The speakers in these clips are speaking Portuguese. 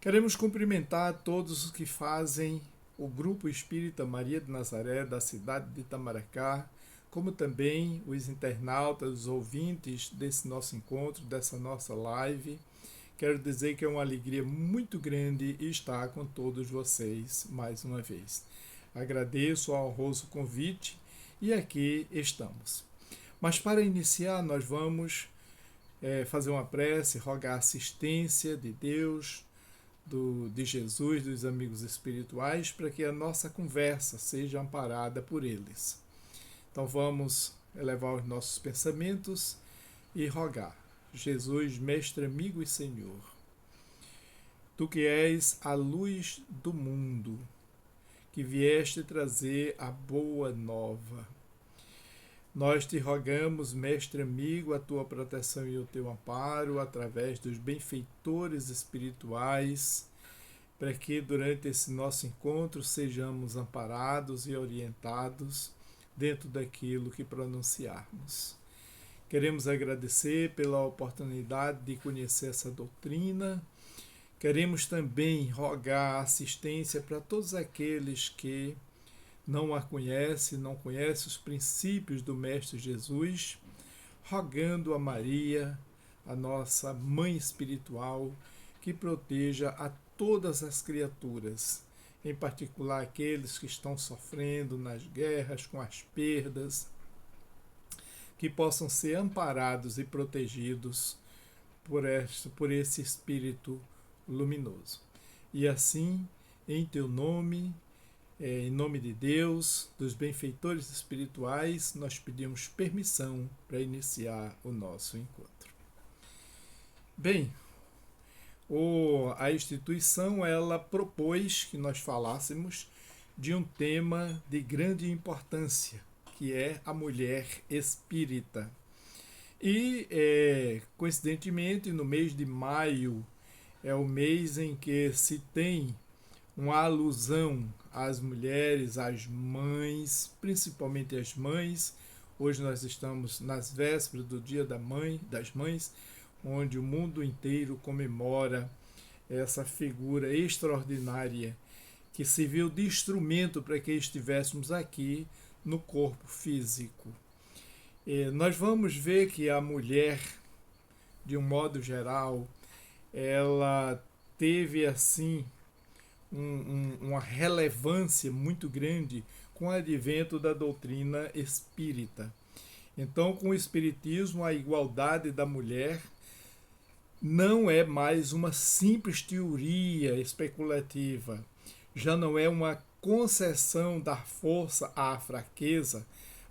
Queremos cumprimentar todos os que fazem o Grupo Espírita Maria de Nazaré da cidade de Itamaracá, como também os internautas, os ouvintes desse nosso encontro, dessa nossa live. Quero dizer que é uma alegria muito grande estar com todos vocês mais uma vez. Agradeço ao honroso convite e aqui estamos. Mas para iniciar, nós vamos fazer uma prece, rogar a assistência de Deus, de Jesus, dos amigos espirituais, para que a nossa conversa seja amparada por eles. Então vamos elevar os nossos pensamentos e rogar. Jesus, mestre, amigo e Senhor, tu que és a luz do mundo, que vieste trazer a boa nova, nós te rogamos, mestre amigo, a tua proteção e o teu amparo através dos benfeitores espirituais, para que durante esse nosso encontro sejamos amparados e orientados dentro daquilo que pronunciarmos. Queremos agradecer pela oportunidade de conhecer essa doutrina. Queremos também rogar assistência para todos aqueles que não a conhecem, não conhecem os princípios do Mestre Jesus, rogando a Maria, a nossa Mãe Espiritual, que proteja a todas as criaturas, em particular aqueles que estão sofrendo nas guerras, com as perdas, que possam ser amparados e protegidos por esse Espírito luminoso. E assim, em teu nome, em nome de Deus, dos benfeitores espirituais, nós pedimos permissão para iniciar o nosso encontro. Bem, a instituição ela propôs que nós falássemos de um tema de grande importância, que é a mulher espírita. E, coincidentemente, no mês de maio é o mês em que se tem uma alusão às mulheres, às mães, principalmente às mães. Hoje nós estamos nas vésperas do Dia das Mães, onde o mundo inteiro comemora essa figura extraordinária que serviu de instrumento para que estivéssemos aqui no corpo físico. Nós vamos ver que a mulher, de um modo geral, ela teve assim uma relevância muito grande com o advento da doutrina espírita. Então, com o espiritismo, a igualdade da mulher não é mais uma simples teoria especulativa, já não é uma concessão da força à fraqueza,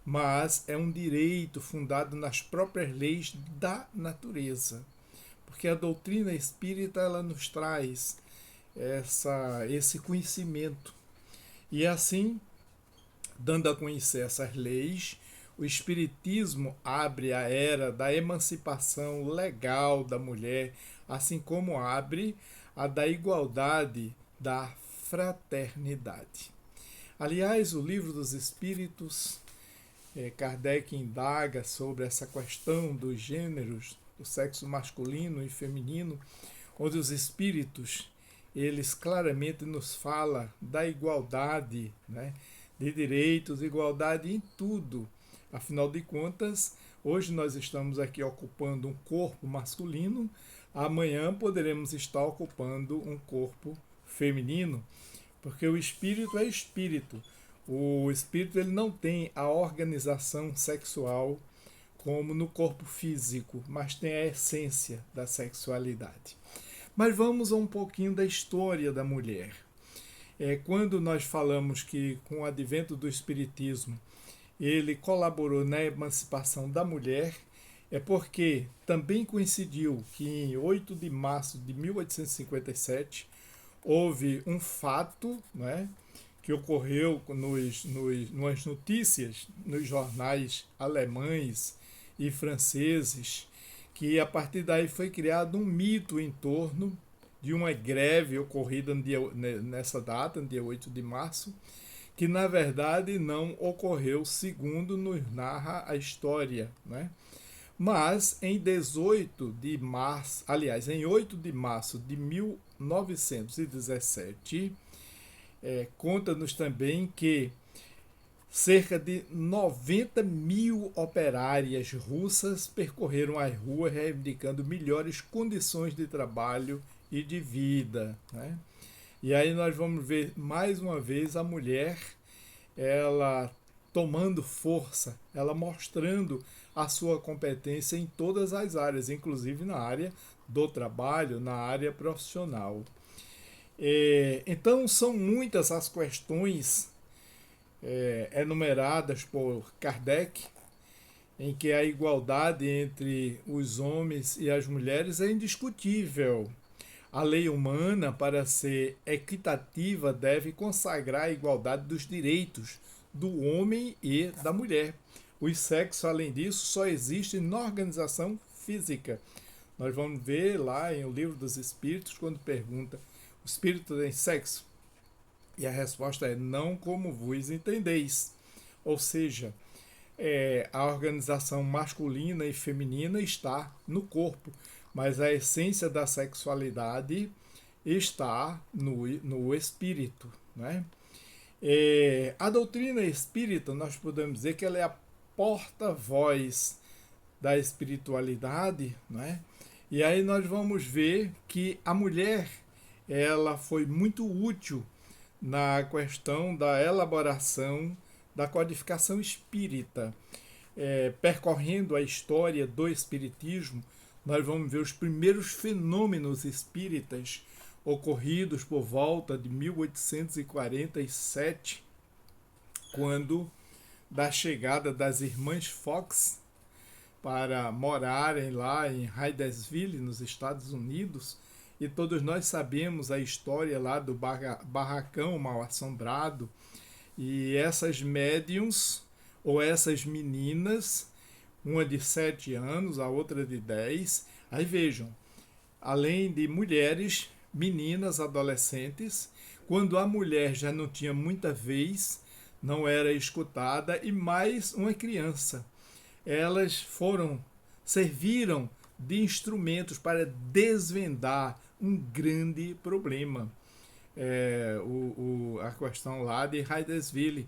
mas é um direito fundado nas próprias leis da natureza. Porque a doutrina espírita ela nos traz esse conhecimento. E assim, dando a conhecer essas leis, o Espiritismo abre a era da emancipação legal da mulher, assim como abre a da igualdade, da fraternidade. Aliás, o Livro dos Espíritos, Kardec indaga sobre essa questão dos gêneros, do sexo masculino e feminino, onde os espíritos eles claramente nos falam da igualdade, né, de direitos, igualdade em tudo. Afinal de contas, hoje nós estamos aqui ocupando um corpo masculino, amanhã poderemos estar ocupando um corpo feminino, porque o espírito é espírito. O espírito ele não tem a organização sexual como no corpo físico, mas tem a essência da sexualidade. Mas vamos a um pouquinho da história da mulher. Quando nós falamos que com o advento do Espiritismo ele colaborou na emancipação da mulher, é porque também coincidiu que em 8 de março de 1857 houve um fato, né, que ocorreu nas notícias nos jornais alemães e franceses, que a partir daí foi criado um mito em torno de uma greve ocorrida nessa data, no dia 8 de março, que na verdade não ocorreu segundo nos narra a história, né? Mas em 18 de março, aliás, em 8 de março de 1917, conta-nos também que cerca de 90 mil operárias russas percorreram as ruas reivindicando melhores condições de trabalho e de vida, né? E aí nós vamos ver mais uma vez a mulher, ela tomando força, ela mostrando a sua competência em todas as áreas, inclusive na área do trabalho, na área profissional. Então são muitas as questões enumeradas por Kardec, em que a igualdade entre os homens e as mulheres é indiscutível. A lei humana, para ser equitativa, deve consagrar a igualdade dos direitos do homem e da mulher. Os sexos, além disso, só existem na organização física. Nós vamos ver lá em O Livro dos Espíritos, quando pergunta: o espírito tem sexo? E a resposta é: não como vos entendeis. Ou seja, a organização masculina e feminina está no corpo, mas a essência da sexualidade está no espírito, né? A doutrina espírita, nós podemos dizer que ela é a porta-voz da espiritualidade, né? E aí nós vamos ver que a mulher, ela foi muito útil na questão da elaboração da codificação espírita. Percorrendo a história do espiritismo, nós vamos ver os primeiros fenômenos espíritas ocorridos por volta de 1847, quando da chegada das irmãs Fox para morarem lá em Hydesville, nos Estados Unidos. E todos nós sabemos a história lá do barracão mal assombrado. E essas médiums, ou essas meninas, uma de 7 anos, a outra de 10, aí vejam, além de mulheres, meninas, adolescentes, quando a mulher já não tinha muita vez, não era escutada, e mais uma criança. Elas serviram de instrumentos para desvendar um grande problema. A questão lá de Hydesville,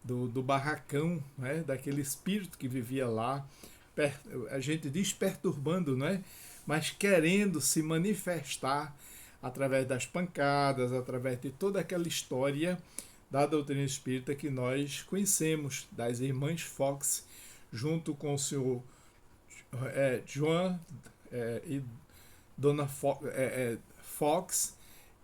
do barracão, né, daquele espírito que vivia lá, a gente diz perturbando, né, mas querendo se manifestar através das pancadas, através de toda aquela história da doutrina espírita que nós conhecemos, das irmãs Fox, junto com o senhor Joan e Dona Fox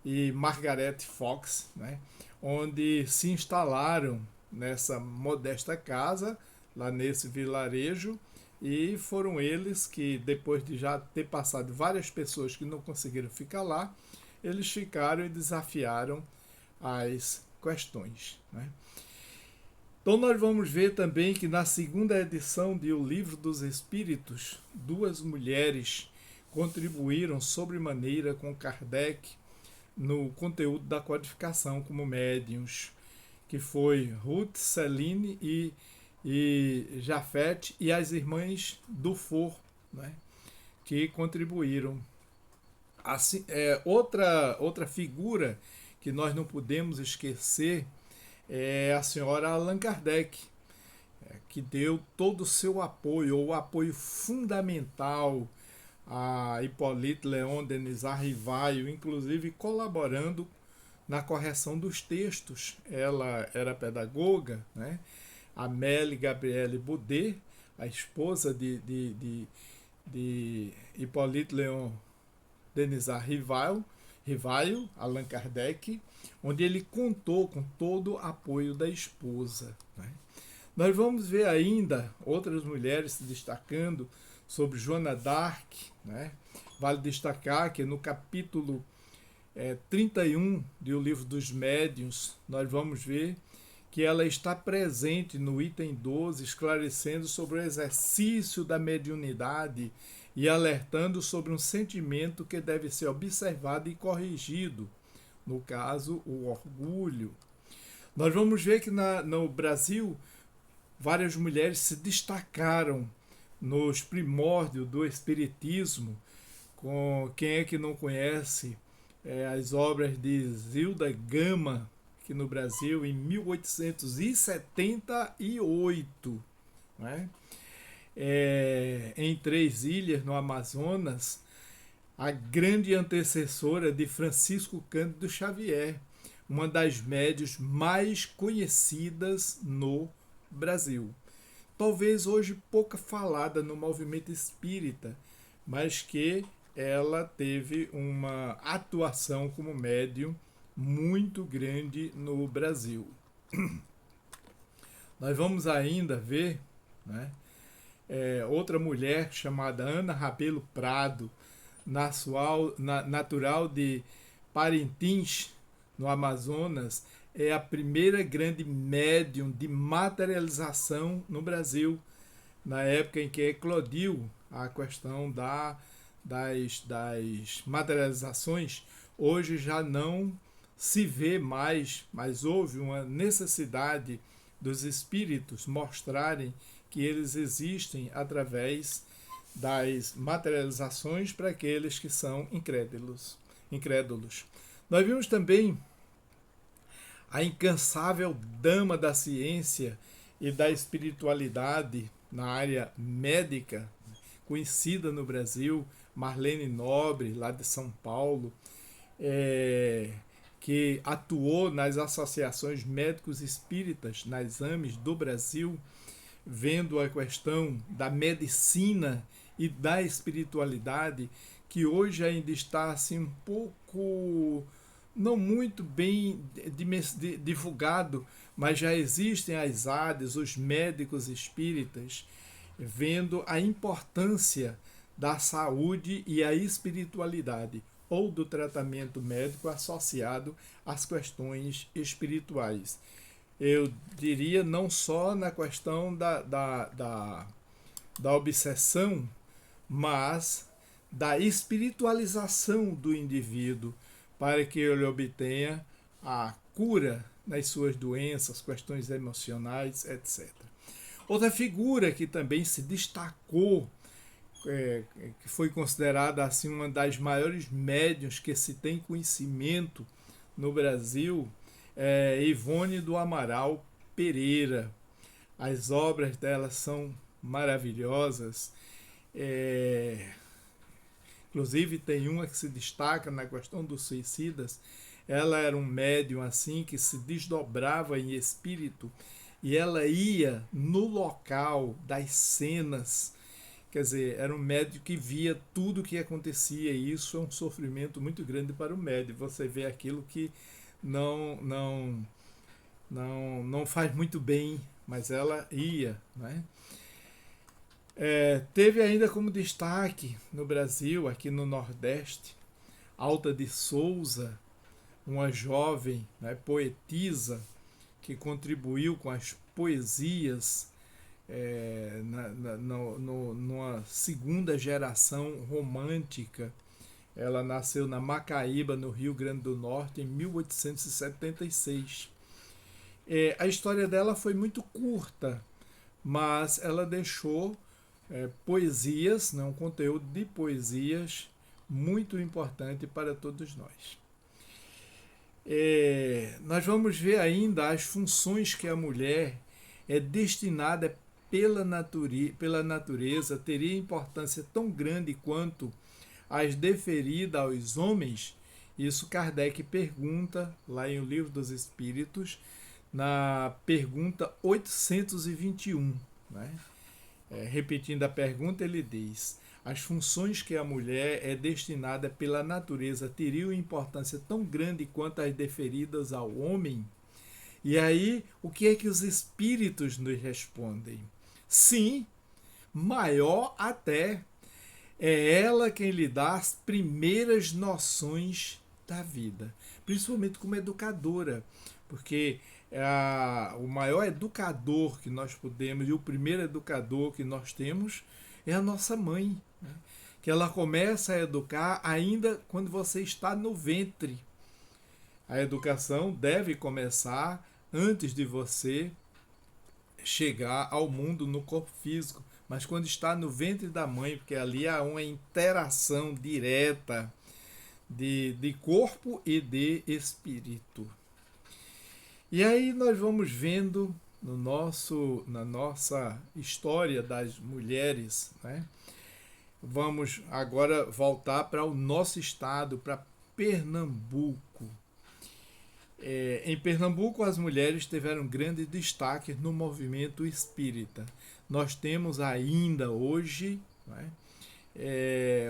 e Margaret Fox, né, onde se instalaram nessa modesta casa, lá nesse vilarejo, e foram eles que, depois de já ter passado várias pessoas que não conseguiram ficar lá, eles ficaram e desafiaram as questões, né? Então nós vamos ver também que na segunda edição de O Livro dos Espíritos, 2 mulheres contribuíram sobremaneira com Kardec no conteúdo da codificação como médiuns, que foi Ruth, Celine e Jafet, e as irmãs Dufour, né, que contribuíram. Assim, outra figura que nós não podemos esquecer é a senhora Allan Kardec, que deu todo o seu apoio, ou o apoio fundamental a Hippolyte Léon Denis Rivaio, inclusive colaborando na correção dos textos. Ela era pedagoga, né? Amélie Gabrielle Boudet, a esposa de Hippolyte Léon Denis Rivaio, Allan Kardec, onde ele contou com todo o apoio da esposa, né? Nós vamos ver ainda outras mulheres se destacando, sobre Joana d'Arc, né? Vale destacar que no capítulo 31 do Livro dos Médiuns, nós vamos ver que ela está presente no item 12, esclarecendo sobre o exercício da mediunidade e alertando sobre um sentimento que deve ser observado e corrigido, no caso, o orgulho. Nós vamos ver que no Brasil várias mulheres se destacaram nos primórdios do Espiritismo. Com quem é que não conhece as obras de Zilda Gama, que no Brasil, em 1878, né? Em Três Ilhas, no Amazonas, a grande antecessora de Francisco Cândido Xavier, uma das médiuns mais conhecidas no Brasil. Talvez hoje pouca falada no movimento espírita, mas que ela teve uma atuação como médium muito grande no Brasil. Nós vamos ainda ver, né, outra mulher chamada Ana Rabelo Prado, natural de Parintins, no Amazonas, é a primeira grande médium de materialização no Brasil, na época em que eclodiu a questão das materializações. Hoje já não se vê mais, mas houve uma necessidade dos espíritos mostrarem que eles existem através das materializações para aqueles que são incrédulos. Nós vimos também a incansável dama da ciência e da espiritualidade na área médica, conhecida no Brasil, Marlene Nobre, lá de São Paulo, que atuou nas associações médicos espíritas, nas AMES do Brasil, vendo a questão da medicina e da espiritualidade, que hoje ainda está assim um pouco, não muito bem divulgado, mas já existem as ADES, os médicos espíritas, vendo a importância da saúde e a espiritualidade, ou do tratamento médico associado às questões espirituais. Eu diria não só na questão da obsessão, mas da espiritualização do indivíduo, para que ele obtenha a cura nas suas doenças, questões emocionais, etc. Outra figura que também se destacou, que foi considerada assim uma das maiores médiuns que se tem conhecimento no Brasil, é Ivone do Amaral Pereira. As obras dela são maravilhosas. Inclusive tem uma que se destaca na questão dos suicidas. Ela era um médium assim que se desdobrava em espírito e ela ia no local das cenas. Quer dizer, era um médium que via tudo o que acontecia, e isso é um sofrimento muito grande para o médium. Você vê aquilo que não faz muito bem, mas ela ia, né? Teve ainda como destaque no Brasil, aqui no Nordeste, Alta de Souza, uma jovem, né, poetisa, que contribuiu com as poesias numa segunda geração romântica. Ela nasceu na Macaíba, no Rio Grande do Norte, em 1876. A história dela foi muito curta, mas ela deixou poesias, um conteúdo de poesias muito importante para todos nós. Nós vamos ver ainda as funções que a mulher é destinada pela natureza, teria importância tão grande quanto as deferidas aos homens. Isso Kardec pergunta lá em O Livro dos Espíritos, na pergunta 821. Né? Repetindo a pergunta, ele diz: as funções que a mulher é destinada pela natureza teriam importância tão grande quanto as deferidas ao homem? E aí, o que é que os espíritos nos respondem? Sim, maior até. É ela quem lhe dá as primeiras noções da vida, principalmente como educadora, porque o maior educador que nós podemos, e o primeiro educador que nós temos, é a nossa mãe, né? Que ela começa a educar ainda quando você está no ventre. A educação deve começar antes de você chegar ao mundo no corpo físico, mas quando está no ventre da mãe, porque ali há uma interação direta de corpo e de espírito. E aí nós vamos vendo na nossa história das mulheres, né? Vamos agora voltar para o nosso estado, para Pernambuco. Em Pernambuco, as mulheres tiveram grande destaque no movimento espírita. Nós temos ainda hoje, né,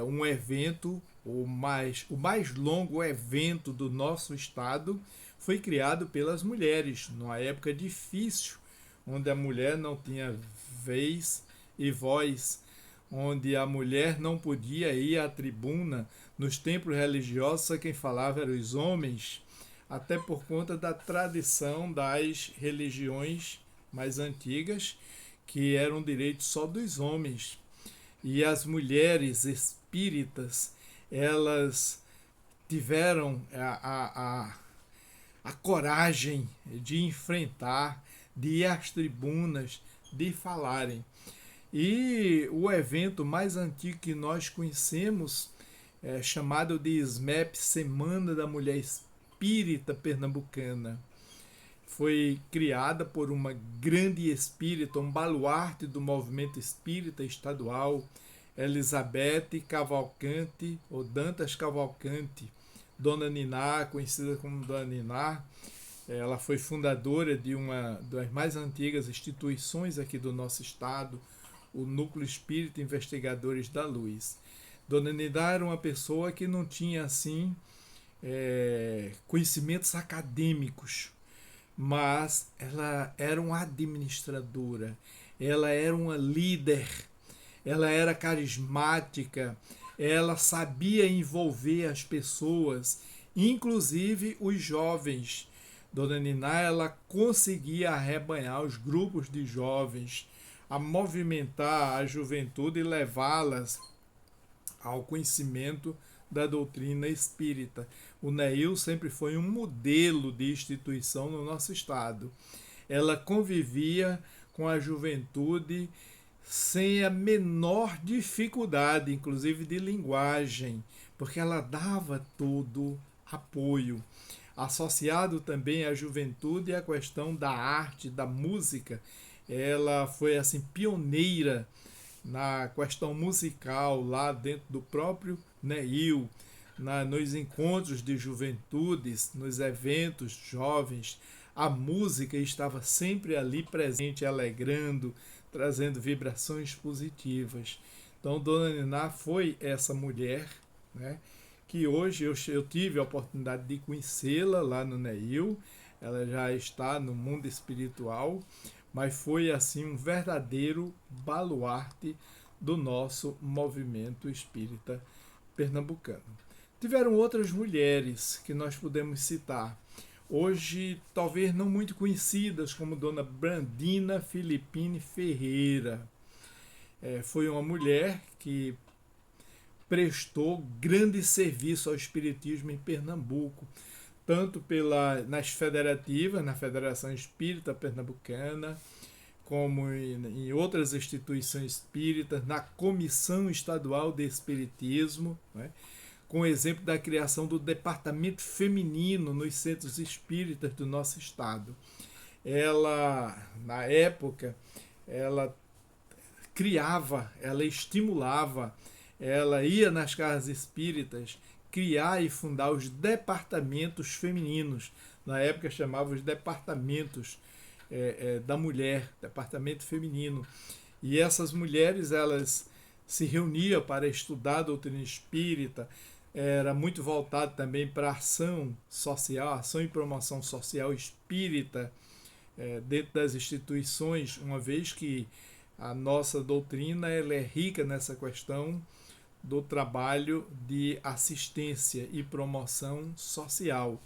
um evento, o mais longo evento do nosso estado foi criado pelas mulheres, numa época difícil, onde a mulher não tinha vez e voz, onde a mulher não podia ir à tribuna. Nos templos religiosos, só quem falava eram os homens, até por conta da tradição das religiões mais antigas, que eram direitos só dos homens. E as mulheres espíritas, elas tiveram a coragem de enfrentar, de ir às tribunas, de falarem. E o evento mais antigo que nós conhecemos, chamado de SMEP, Semana da Mulher Espírita Pernambucana, foi criada por uma grande espírita, um baluarte do movimento espírita estadual, Elizabeth Cavalcante, ou Dantas Cavalcante, Dona Niná, conhecida como Dona Niná. Ela foi fundadora de uma das mais antigas instituições aqui do nosso estado, o Núcleo Espírita Investigadores da Luz. Dona Niná era uma pessoa que não tinha assim conhecimentos acadêmicos, mas ela era uma administradora, ela era uma líder, ela era carismática, ela sabia envolver as pessoas, inclusive os jovens. Dona Niná, ela conseguia arrebanhar os grupos de jovens, a movimentar a juventude e levá-las ao conhecimento da doutrina espírita. O NEIL sempre foi um modelo de instituição no nosso estado. Ela convivia com a juventude sem a menor dificuldade, inclusive de linguagem, porque ela dava todo apoio. Associado também à juventude a questão da arte, da música, ela foi assim pioneira na questão musical lá dentro do próprio NEIL, nos encontros de juventudes, nos eventos jovens. A música estava sempre ali presente, alegrando, trazendo vibrações positivas. Então, Dona Niná foi essa mulher, né, que hoje eu tive a oportunidade de conhecê-la lá no NEIL. Ela já está no mundo espiritual, mas foi assim um verdadeiro baluarte do nosso movimento espírita pernambucano. Tiveram outras mulheres que nós podemos citar, hoje talvez não muito conhecidas, como Dona Brandina Filipine Ferreira. Foi uma mulher que prestou grande serviço ao espiritismo em Pernambuco, tanto nas federativas, na Federação Espírita Pernambucana, como em outras instituições espíritas, na Comissão Estadual de Espiritismo, né, com o exemplo da criação do Departamento Feminino nos centros espíritas do nosso estado. Ela, na época, ela criava, ela estimulava, ela ia nas casas espíritas criar e fundar os departamentos femininos. Na época chamava os departamentos da mulher, departamento feminino. E essas mulheres, elas se reuniam para estudar a doutrina espírita. Era muito voltado também para a ação social, ação e promoção social espírita dentro das instituições, uma vez que a nossa doutrina ela é rica nessa questão do trabalho de assistência e promoção social.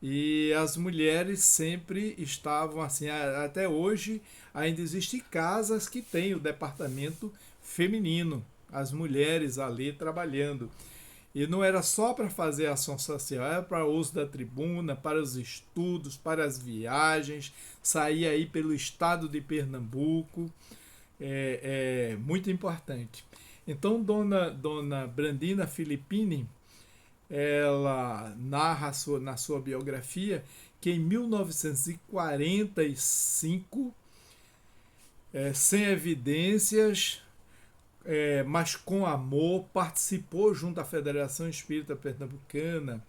E as mulheres sempre estavam assim, até hoje ainda existem casas que têm o departamento feminino, as mulheres ali trabalhando. E não era só para fazer ação social, era para o uso da tribuna, para os estudos, para as viagens, sair aí pelo estado de Pernambuco, é muito importante. Então, Dona Brandina Filippini, ela narra na sua biografia que em 1945, sem evidências, mas com amor, participou junto à Federação Espírita Pernambucana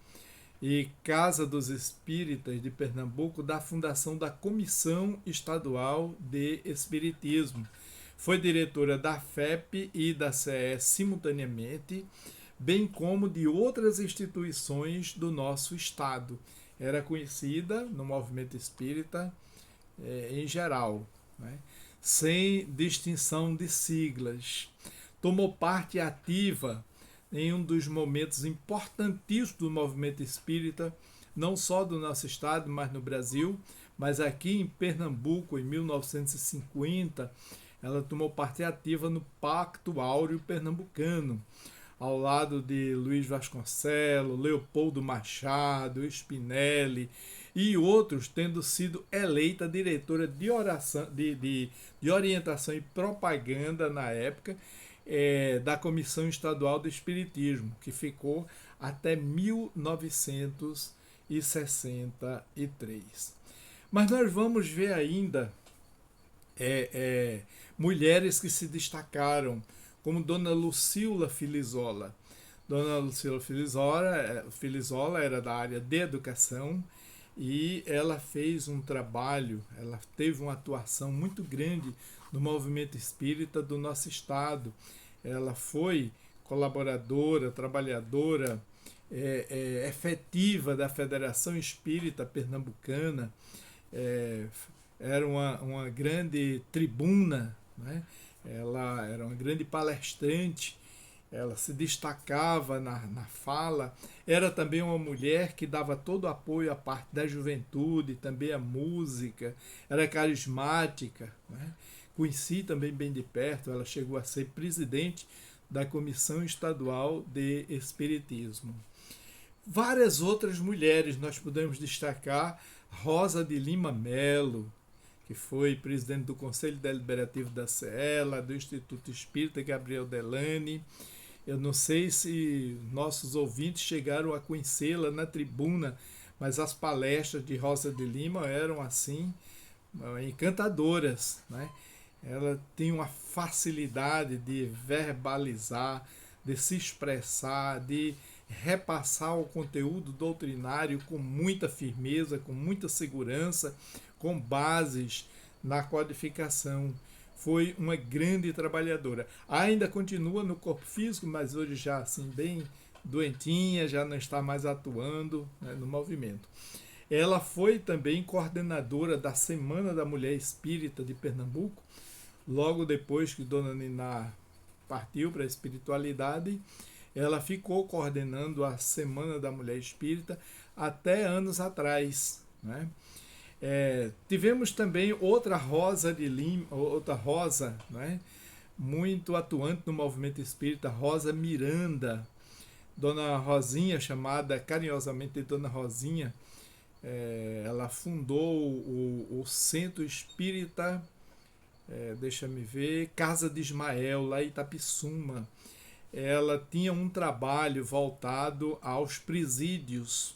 e Casa dos Espíritas de Pernambuco da fundação da Comissão Estadual de Espiritismo. Foi diretora da FEP e da CE simultaneamente, bem como de outras instituições do nosso estado. Era conhecida no movimento espírita em geral, né? Sem distinção de siglas. Tomou parte ativa em um dos momentos importantíssimos do movimento espírita, não só do nosso estado, mas no Brasil, mas aqui em Pernambuco, em 1950, ela tomou parte ativa no Pacto Áureo Pernambucano, ao lado de Luiz Vasconcelos, Leopoldo Machado, Spinelli e outros, tendo sido eleita diretora de orientação e propaganda na época da Comissão Estadual do Espiritismo, que ficou até 1963. Mas nós vamos ver ainda mulheres que se destacaram, como Dona Lucila Filizola. Dona Lucila Filizola era da área de educação e ela fez um trabalho, ela teve uma atuação muito grande no movimento espírita do nosso estado. Ela foi colaboradora, trabalhadora efetiva da Federação Espírita Pernambucana, era uma grande tribuna, né? Ela era uma grande palestrante, ela se destacava na fala, era também uma mulher que dava todo o apoio à parte da juventude, também à música, era carismática, né? Conheci também bem de perto, ela chegou a ser presidente da Comissão Estadual de Espiritismo. Várias outras mulheres nós podemos destacar, Rosa de Lima Melo, que foi presidente do Conselho Deliberativo da CELA, do Instituto Espírita Gabriel Delane. Eu não sei se nossos ouvintes chegaram a conhecê-la na tribuna, mas as palestras de Rosa de Lima eram assim, encantadoras, né? Ela tem uma facilidade de verbalizar, de se expressar, de repassar o conteúdo doutrinário com muita firmeza, com muita segurança, com bases na codificação. Foi uma grande trabalhadora. Ainda continua no corpo físico, mas hoje já assim bem doentinha, já não está mais atuando, né, no movimento. Ela foi também coordenadora da Semana da Mulher Espírita de Pernambuco, logo depois que Dona Niná partiu para a espiritualidade. Ela ficou coordenando a Semana da Mulher Espírita até anos atrás, né? Tivemos também outra Rosa de Lima, outra Rosa, né? Muito atuante no movimento espírita, Rosa Miranda. Dona Rosinha, chamada carinhosamente de Dona Rosinha, ela fundou o Centro Espírita, deixa-me ver, Casa de Ismael, lá em Itapissuma. Ela tinha um trabalho voltado aos presídios,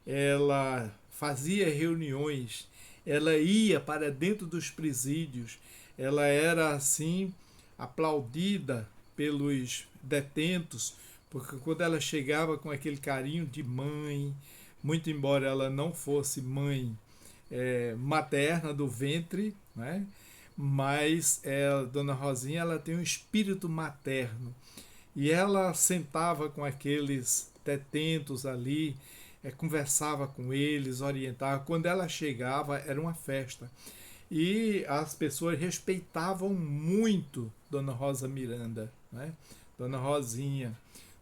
ela fazia reuniões, ela ia para dentro dos presídios, ela era assim aplaudida pelos detentos, porque quando ela chegava com aquele carinho de mãe, muito embora ela não fosse mãe materna do ventre, né? Mas Dona Rosinha, ela tem um espírito materno. E ela sentava com aqueles detentos ali, conversava com eles, orientava. Quando ela chegava, era uma festa. E as pessoas respeitavam muito Dona Rosa Miranda, né? Dona Rosinha.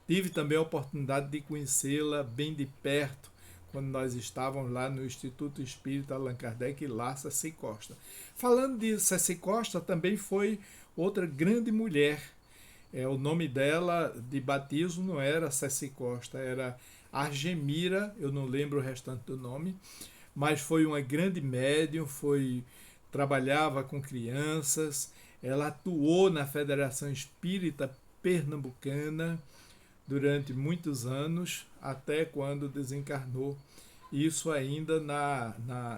Tive também a oportunidade de conhecê-la bem de perto, quando nós estávamos lá no Instituto Espírita Allan Kardec, lá Ceci Costa. Falando de Ceci Costa, também foi outra grande mulher. O nome dela de batismo não era Ceci Costa, era Argemira, eu não lembro o restante do nome, mas foi uma grande médium, trabalhava com crianças, Ela atuou na Federação Espírita Pernambucana durante muitos anos, até quando desencarnou, isso ainda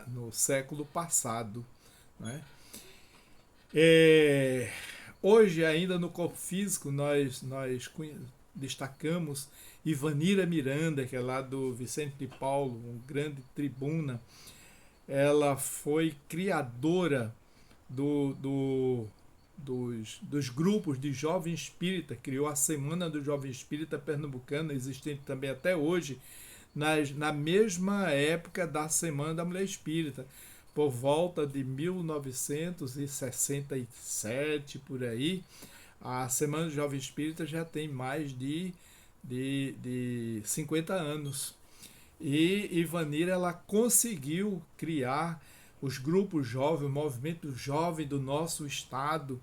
no século passado, né? Hoje, ainda no corpo físico, nós destacamos Ivanira Miranda, que é lá do Vicente de Paulo, um grande tribuna. Ela foi criadora dos grupos de jovem espírita, criou a Semana do Jovem Espírita Pernambucano, existente também até hoje, na mesma época da Semana da Mulher Espírita, por volta de 1967, por aí. A Semana do Jovem Espírita já tem mais de 50 anos. E Ivanira, ela conseguiu criar os grupos jovens, o movimento jovem do nosso estado.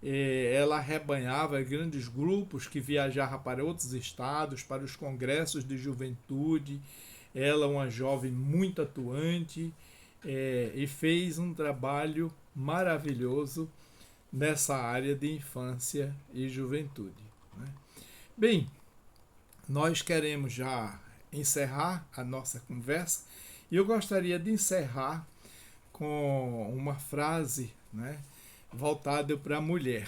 Ela arrebanhava grandes grupos que viajavam para outros estados, para os congressos de juventude. Ela, uma jovem muito atuante, e fez um trabalho maravilhoso nessa área de infância e juventude, né? Bem, nós queremos já encerrar a nossa conversa e eu gostaria de encerrar com uma frase, né, voltada para a mulher.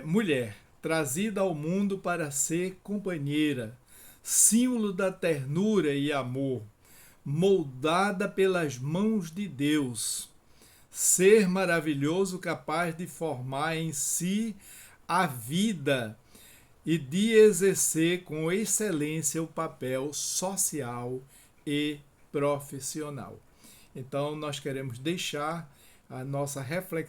Mulher, trazida ao mundo para ser companheira, símbolo da ternura e amor, moldada pelas mãos de Deus, ser maravilhoso capaz de formar em si a vida e de exercer com excelência o papel social e profissional. Então, nós queremos deixar a nossa reflexão